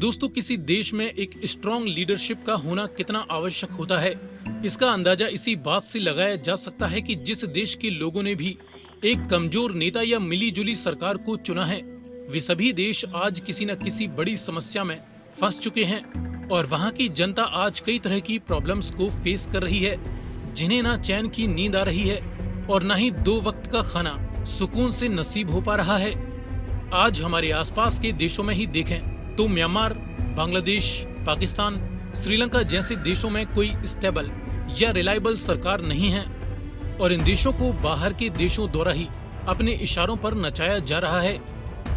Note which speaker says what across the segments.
Speaker 1: दोस्तों, किसी देश में एक स्ट्रॉन्ग लीडरशिप का होना कितना आवश्यक होता है, इसका अंदाजा इसी बात से लगाया जा सकता है कि जिस देश के लोगों ने भी एक कमजोर नेता या मिलीजुली सरकार को चुना है, वे सभी देश आज किसी न किसी बड़ी समस्या में फंस चुके हैं और वहाँ की जनता आज कई तरह की प्रॉब्लम्स को फेस कर रही है, जिन्हें ना चैन की नींद आ रही है और न ही 2 वक्त का खाना सुकून से नसीब हो पा रहा है। आज हमारे आसपास के देशों में ही देखें तो म्यांमार, बांग्लादेश, पाकिस्तान, श्रीलंका जैसे देशों में कोई स्टेबल या रिलायबल सरकार नहीं है और इन देशों को बाहर के देशों द्वारा ही अपने इशारों पर नचाया जा रहा है।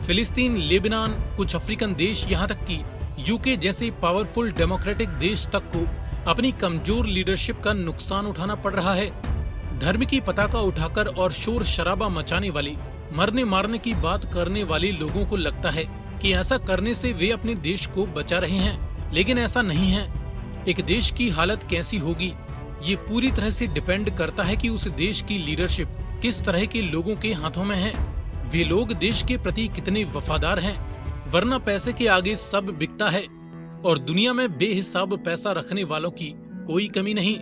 Speaker 1: फिलिस्तीन, लेबनान, कुछ अफ्रीकन देश, यहाँ तक कि यूके जैसे पावरफुल डेमोक्रेटिक देश तक को अपनी कमजोर लीडरशिप का नुकसान उठाना पड़ रहा है। धर्म की पताका उठाकर और शोर शराबा मचाने वाले, मरने मारने की बात करने वाले लोगों को लगता है कि ऐसा करने से वे अपने देश को बचा रहे हैं, लेकिन ऐसा नहीं है। एक देश की हालत कैसी होगी, ये पूरी तरह से डिपेंड करता है कि उस देश की लीडरशिप किस तरह के लोगों के हाथों में है। वे लोग देश के प्रति कितने वफादार हैं, वरना पैसे के आगे सब बिकता है और दुनिया में बेहिसाब पैसा रखने वालों की कोई कमी नहीं।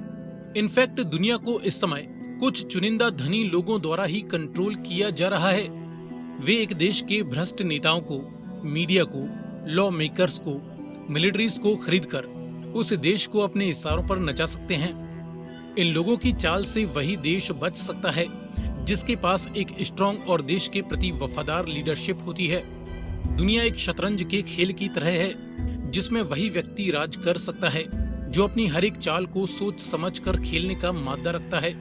Speaker 1: इनफैक्ट दुनिया को इस समय कुछ चुनिंदा धनी लोगों द्वारा ही कंट्रोल किया जा रहा है। वे एक देश के भ्रष्ट नेताओं को, मीडिया को, लॉ मेकर्स को, मिलिट्रीज को खरीदकर उस देश को अपने इशारों पर नचा सकते हैं। इन लोगों की चाल से वही देश बच सकता है जिसके पास एक स्ट्रॉन्ग और देश के प्रति वफादार लीडरशिप होती है। दुनिया एक शतरंज के खेल की तरह है जिसमें वही व्यक्ति राज कर सकता है जो अपनी हर एक चाल को सोच समझ कर खेलने का मादा रखता है।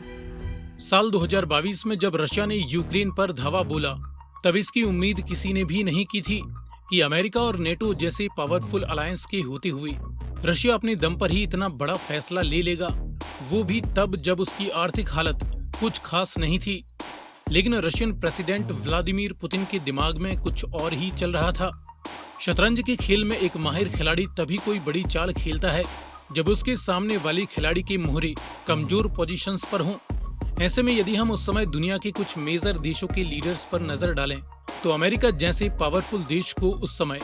Speaker 1: साल 2022 में जब रशिया ने यूक्रेन पर धावा बोला, तब इसकी उम्मीद किसी ने भी नहीं की थी कि अमेरिका और नेटो जैसे पावरफुल अलायंस के होते हुए रशिया अपने दम पर ही इतना बड़ा फैसला ले लेगा, वो भी तब जब उसकी आर्थिक हालत कुछ खास नहीं थी। लेकिन रशियन प्रेसिडेंट व्लादिमीर पुतिन के दिमाग में कुछ और ही चल रहा था। शतरंज के खेल में एक माहिर खिलाड़ी तभी कोई बड़ी चाल खेलता है जब उसके सामने वाले खिलाड़ी के मोहरे कमजोर पोजीशंस पर हों। ऐसे में यदि हम उस समय दुनिया के कुछ मेजर देशों के लीडर्स पर नजर डालें तो अमेरिका जैसे पावरफुल देश को उस समय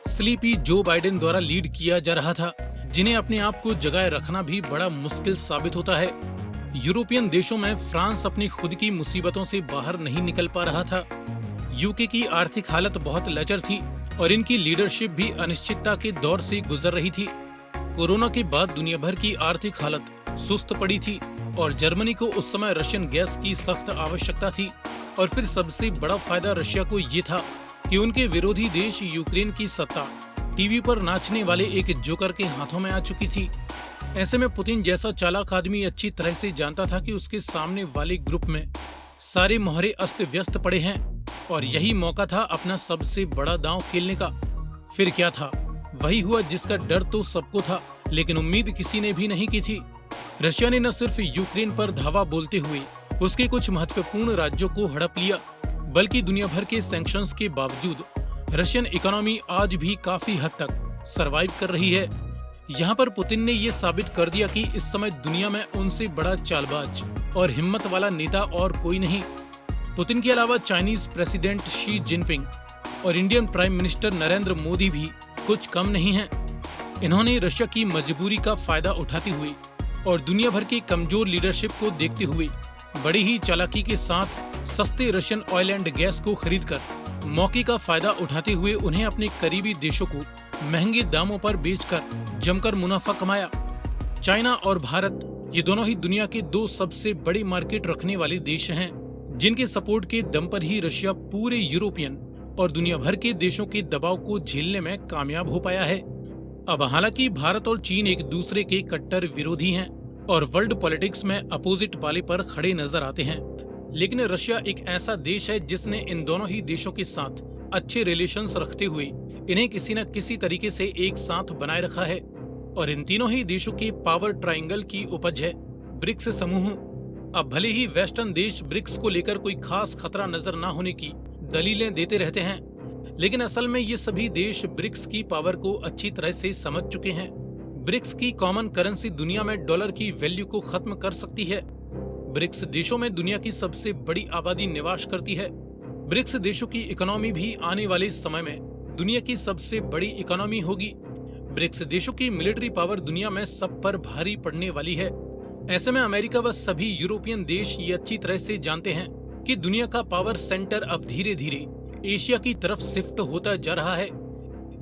Speaker 1: स्लीपी जो बाइडेन द्वारा लीड किया जा रहा था, जिन्हें अपने आप को जगाए रखना भी बड़ा मुश्किल साबित होता है। यूरोपियन देशों में फ्रांस अपनी खुद की मुसीबतों से बाहर नहीं निकल पा रहा था। यूके की आर्थिक हालत बहुत लचर थी और इनकी लीडरशिप भी अनिश्चितता के दौर से गुजर रही थी। कोरोना के बाद दुनिया भर की आर्थिक हालत सुस्त पड़ी थी और जर्मनी को उस समय रशियन गैस की सख्त आवश्यकता थी। और फिर सबसे बड़ा फायदा रशिया को ये था कि उनके विरोधी देश यूक्रेन की सत्ता टीवी पर नाचने वाले एक जोकर के हाथों में आ चुकी थी। ऐसे में पुतिन जैसा चालाक आदमी अच्छी तरह से जानता था कि उसके सामने वाले ग्रुप में सारे मोहरे अस्त व्यस्त पड़े हैं और यही मौका था अपना सबसे बड़ा दांव खेलने का। फिर क्या था, वही हुआ जिसका डर तो सबको था, लेकिन उम्मीद किसी ने भी नहीं की थी। रशिया ने न सिर्फ यूक्रेन पर धावा बोलते हुए उसके कुछ महत्वपूर्ण राज्यों को हड़प लिया, बल्कि दुनिया भर के सैंक्शंस के बावजूद रशियन इकोनॉमी आज भी काफी हद तक सरवाइव कर रही है। यहाँ पर पुतिन ने ये साबित कर दिया कि इस समय दुनिया में उनसे बड़ा चालबाज और हिम्मत वाला नेता और कोई नहीं। पुतिन के अलावा चाइनीज प्रेसिडेंट शी जिनपिंग और Indian prime minister Narendra Modi भी कुछ कम नहीं हैं। इन्होंने रशिया की मजबूरी का फायदा उठाते हुए और दुनिया भर की कमजोर लीडरशिप को देखते हुए बड़ी ही चालाकी के साथ सस्ते रशियन ऑयल एंड गैस को खरीदकर मौके का फायदा उठाते हुए उन्हें अपने करीबी देशों को महंगे दामों पर बेचकर जमकर मुनाफा कमाया। चाइना और भारत, ये दोनों ही दुनिया के 2 सबसे बड़ी मार्केट रखने वाले देश हैं, जिनके सपोर्ट के दम पर ही रशिया पूरे यूरोपियन और दुनिया भर के देशों के दबाव को झेलने में कामयाब हो पाया है। अब हालांकि भारत और चीन एक दूसरे के कट्टर विरोधी हैं और वर्ल्ड पॉलिटिक्स में अपोजिट वाले पर खड़े नजर आते हैं, लेकिन रशिया एक ऐसा देश है जिसने इन दोनों ही देशों के साथ अच्छे रिलेशंस रखते हुए इन्हें किसी न किसी तरीके से एक साथ बनाए रखा है। और इन तीनों ही देशों के पावर ट्रायंगल की उपज है ब्रिक्स समूह। अब भले ही वेस्टर्न देश ब्रिक्स को लेकर कोई खास खतरा नजर न होने की दलीलें देते रहते हैं, लेकिन असल में ये सभी देश ब्रिक्स की पावर को अच्छी तरह से समझ चुके हैं। ब्रिक्स की कॉमन करेंसी दुनिया में डॉलर की वैल्यू को खत्म कर सकती है। ब्रिक्स देशों में दुनिया की सबसे बड़ी आबादी निवास करती है। ब्रिक्स देशों की इकोनॉमी भी आने वाले समय में दुनिया की सबसे बड़ी इकोनॉमी होगी। ब्रिक्स देशों की मिलिट्री पावर दुनिया में सब पर भारी पड़ने वाली है। ऐसे में अमेरिका व सभी यूरोपियन देश ये अच्छी तरह से जानते हैं कि दुनिया का पावर सेंटर अब धीरे धीरे एशिया की तरफ शिफ्ट होता जा रहा है।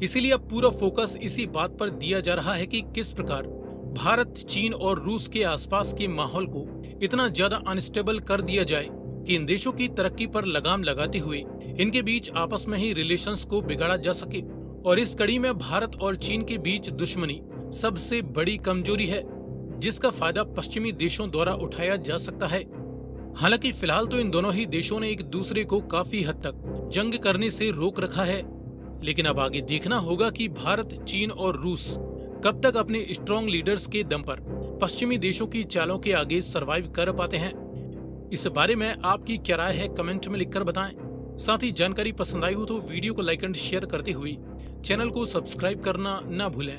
Speaker 1: इसीलिए अब पूरा फोकस इसी बात पर दिया जा रहा है कि किस प्रकार भारत, चीन और रूस के आसपास के माहौल को इतना ज्यादा अनस्टेबल कर दिया जाए कि इन देशों की तरक्की पर लगाम लगाते हुए इनके बीच आपस में ही रिलेशंस को बिगाड़ा जा सके। और इस कड़ी में भारत और चीन के बीच दुश्मनी सबसे बड़ी कमजोरी है, जिसका फायदा पश्चिमी देशों द्वारा उठाया जा सकता है। हालांकि फिलहाल तो इन दोनों ही देशों ने एक दूसरे को काफी हद तक जंग करने से रोक रखा है, लेकिन अब आगे देखना होगा कि भारत, चीन और रूस कब तक अपने स्ट्रॉन्ग लीडर्स के दम पर पश्चिमी देशों की चालों के आगे सरवाइव कर पाते हैं। इस बारे में आपकी क्या राय है, कमेंट में लिखकर बताएं। साथ ही जानकारी पसंद आई हो तो वीडियो को लाइक एंड शेयर करते हुए चैनल को सब्सक्राइब करना ना भूलें।